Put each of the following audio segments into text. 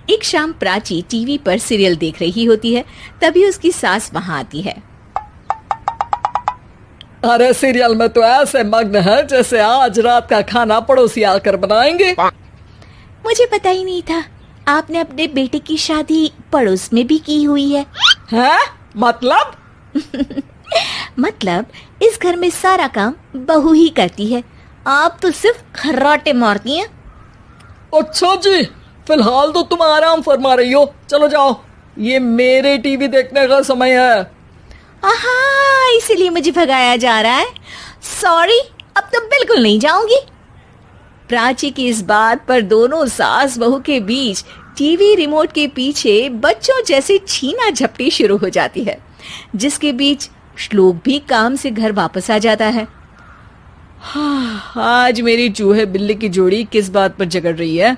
एक शाम प्राची टीवी पर सीरियल देख रही होती है। तभी उसकी सास वहां आती है। अरे सीरियल में तो ऐसे मग्न है जैसे आज रात का खाना पड़ोसी आकर बनाएंगे। मुझे पता ही नहीं था आपने अपने बेटे की शादी पड़ोस में भी की हुई है। हैं? मतलब? मतलब इस घर में सारा काम बहू ही करती है, आप तो सिर्फ खर्राटे मारती हैं। अच्छा जी, फिलहाल तो तुम आराम फरमा रही हो, चलो जाओ, ये मेरे टीवी देखने का समय है। आहा, इसीलिए मुझे भगाया जा रहा है। सॉरी, अब तो बिल्कुल नहीं जाऊंगी। प्राची की इस बात पर दोनों सास बहू के बीच टीवी रिमोट के पीछे बच्चों जैसे छीना झपटी शुरू हो जाती है, जिसके बीच श्लोक भी काम से घर वापस आ जाता है। आज मेरी चूहे बिल्ली की जोड़ी किस बात पर झगड़ रही है?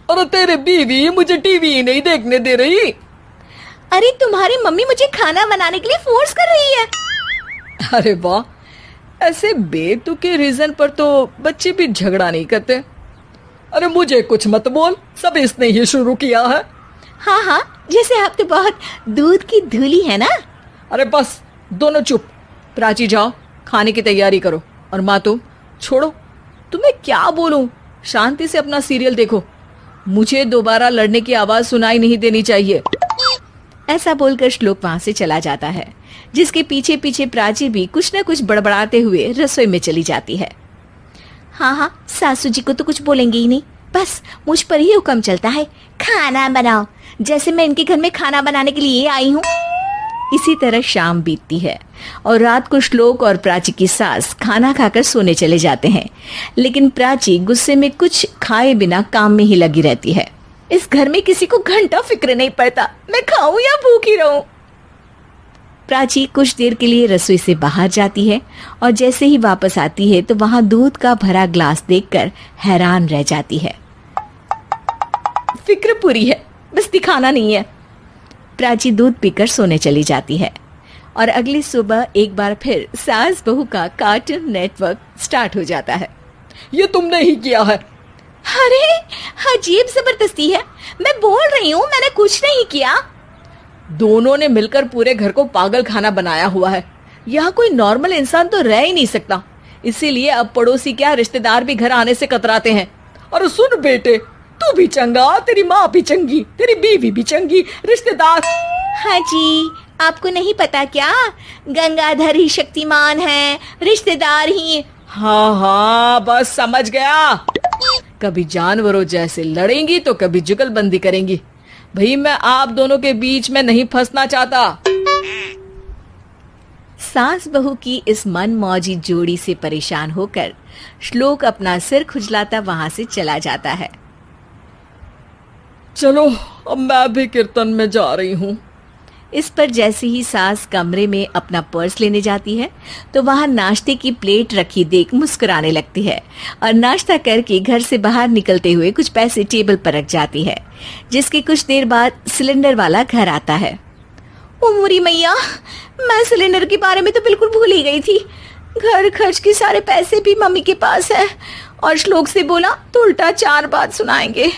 अरे तेरे बीवी मुझे टीवी ही नहीं देखने दे रही। अरे तुम्हारी मम्मी मुझे खाना बनाने के लिए फोर्स कर रही है। अरे वाह, ऐसे बेतुके रीजन पर तो बच्चे भी झगड़ा नहीं करते। अरे मुझे कुछ मत बोल, सब इसने ही शुरू किया है। हाँ हाँ, जैसे आप तो बहुत दूध की धूली है ना। अरे बस, दोनों चुप। प्राची जाओ, खाने की तैयारी करो। और माँ तुम छोड़ो, तुम्हें क्या बोलूं, शांति से अपना सीरियल देखो, मुझे दोबारा लड़ने की आवाज सुनाई नहीं देनी चाहिए। ऐसा बोलकर श्लोक वहां से चला जाता है, जिसके पीछे पीछे प्राची भी कुछ न कुछ बड़बड़ाते हुए रसोई में चली जाती है। हाँ हाँ, सासू जी को तो कुछ बोलेंगे ही नहीं, बस मुझ पर ही हुक्म चलता है, खाना बनाओ, जैसे मैं इनके घर में खाना बनाने के लिए आई हूँ। इसी तरह शाम बीतती है और रात को श्लोक और प्राची की सास खाना खाकर सोने चले जाते हैं, लेकिन प्राची गुस्से में कुछ खाए बिना काम में ही लगी रहती है। इस घर में किसी को घंटा फिक्र नहीं पड़ता, मैं खाऊं या भूखी रहूं। प्राची कुछ देर के लिए रसोई से बाहर जाती है और जैसे ही वापस आती है तो वहां दूध का भरा ग्लास देखकर हैरान रह जाती है। फिक्र पूरी है, बस दिखाना नहीं है। प्राची दूध पीकर सोने चली जाती है और अगली सुबह एक बार फिर सास बहू का कार्टून नेटवर्क स्टार्ट हो जाता है। ये तुमने ही किया है। अरे अजीब जबरदस्ती है, मैं बोल रही हूँ मैंने कुछ नहीं किया। दोनों ने मिलकर पूरे घर को पागल खाना बनाया हुआ है। यहाँ कोई नॉर्मल इंसान तो रह ही नहीं सकता, इसीलिए अब पड़ोसी क्या रिश्तेदार भी घर आने से कतराते हैं। और सुन बेटे, तू भी चंगा, तेरी माँ भी चंगी, तेरी बीवी भी चंगी, रिश्तेदार। हाँ जी, आपको नहीं पता क्या, गंगाधर ही शक्तिमान है, रिश्तेदार ही। हाँ हाँ, बस समझ गया। कभी जानवरों जैसे लड़ेंगी तो कभी जुगलबंदी करेंगी। भाई मैं आप दोनों के बीच में नहीं फंसना चाहता। सास बहू की इस मनमौजी जोड़ी से परेशान होकर श्लोक अपना सिर खुजलाता वहां से चला जाता है। चलो अब मैं भी कीर्तन में जा रही हूँ। इस पर जैसे ही सास कमरे में अपना पर्स लेने जाती है तो वहां नाश्ते की प्लेट रखी देख मुस्कुराने लगती है और नाश्ता करके घर से बाहर निकलते हुए कुछ पैसे टेबल पर रख जाती है, जिसके कुछ देर बाद सिलेंडर वाला घर आता है। ओ मोरी मैया, मैं सिलेंडर के बारे में तो बिल्कुल भूल ही गई थी। घर खर्च के सारे पैसे भी मम्मी के पास है और श्लोक से बोला तो उल्टा 4 बात सुनाएंगे।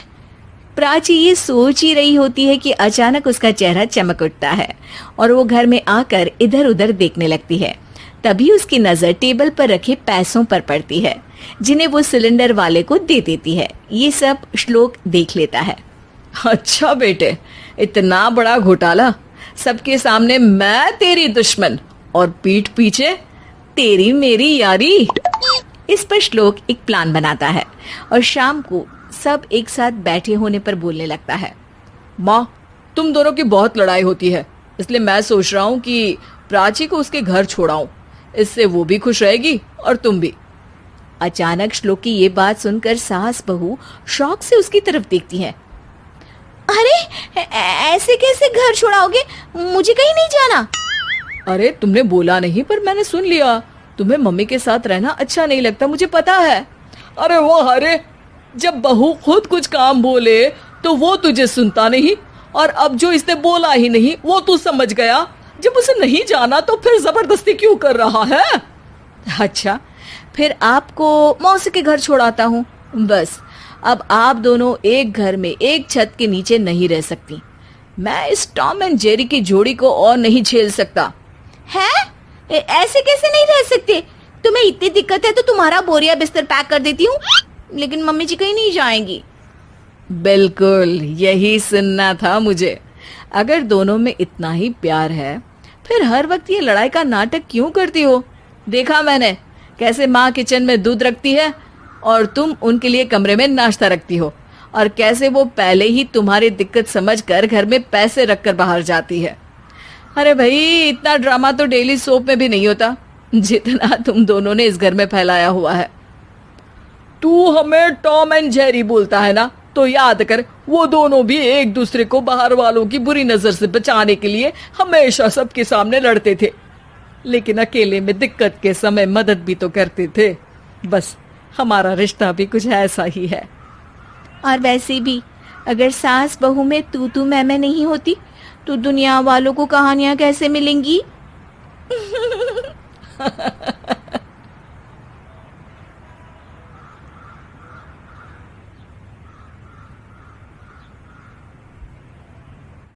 प्राची ये सोच ही रही होती है कि अचानक उसका चेहरा चमक उठता है और वो घर में आकर इधर उधर देखने लगती है। तभी उसकी नजर टेबल पर रखे पैसों पर पड़ती है, जिन्हें वो सिलेंडर वाले को दे देती है। ये सब श्लोक देख लेता है। अच्छा बेटे, इतना बड़ा घोटाला, सबके सामने मैं तेरी दुश्मन और पीठ पीछे तेरी मेरी यारी। इस पर श्लोक एक प्लान बनाता है और शाम को सब एक साथ बैठे होने पर बोलने लगता है। माँ, तुम दोनों की बहुत लड़ाई होती है, इसलिए मैं सोच रहा हूँ कि प्राची को उसके घर छोड़ाऊं, इससे वो भी खुश रहेगी और तुम भी। अचानक श्लोक की ये बात सुनकर सास बहू शौक से उसकी तरफ देखती हैं। अरे ऐसे कैसे घर छोड़ाओगे, मुझे कहीं नहीं जाना। अरे तुमने बोला नहीं पर मैंने सुन लिया, तुम्हें मम्मी के साथ रहना अच्छा नहीं लगता, मुझे पता है। अरे वो अरे, जब बहू खुद कुछ काम बोले तो वो तुझे सुनता नहीं, और अब जो इसने बोला ही नहीं वो तू समझ गया। जब उसे नहीं जाना तो फिर जबरदस्ती क्यों कर रहा है? अच्छा, फिर आपको मौसी के घर छोड़ाता हूँ, बस अब आप दोनों एक घर में एक छत के नीचे नहीं रह सकती। मैं इस टॉम एंड जेरी की जोड़ी को और नहीं झेल सकता। है? ऐसे कैसे नहीं रह सकते? तुम्हें इतनी दिक्कत है तो तुम्हारा बोरिया बिस्तर पैक कर देती हूँ, लेकिन मम्मी जी कहीं नहीं जाएंगी। बिल्कुल यही सुनना था मुझे। अगर दोनों में इतना ही प्यार है फिर हर वक्त ये लड़ाई का नाटक क्यों करती हो? देखा मैंने कैसे माँ किचन में दूध रखती है और तुम उनके लिए कमरे में नाश्ता रखती हो, और कैसे वो पहले ही तुम्हारी दिक्कत समझकर घर में पैसे रखकर बाहर जाती है। अरे भाई, इतना ड्रामा तो डेली सोप में भी नहीं होता जितना तुम दोनों ने इस घर में फैलाया हुआ है। तू हमें टॉम एंड जेरी बोलता है ना, तो याद कर वो दोनों भी एक दूसरे को बाहर वालों की बुरी नजर से बचाने के लिए हमेशा सबके सामने लड़ते थे, लेकिन अकेले में दिक्कत के समय मदद भी तो करते थे। बस हमारा रिश्ता भी कुछ ऐसा ही है। और वैसे भी अगर सास बहू में तू मैं नहीं होती तो दुनिया वालों को कहानियां कैसे मिलेंगी?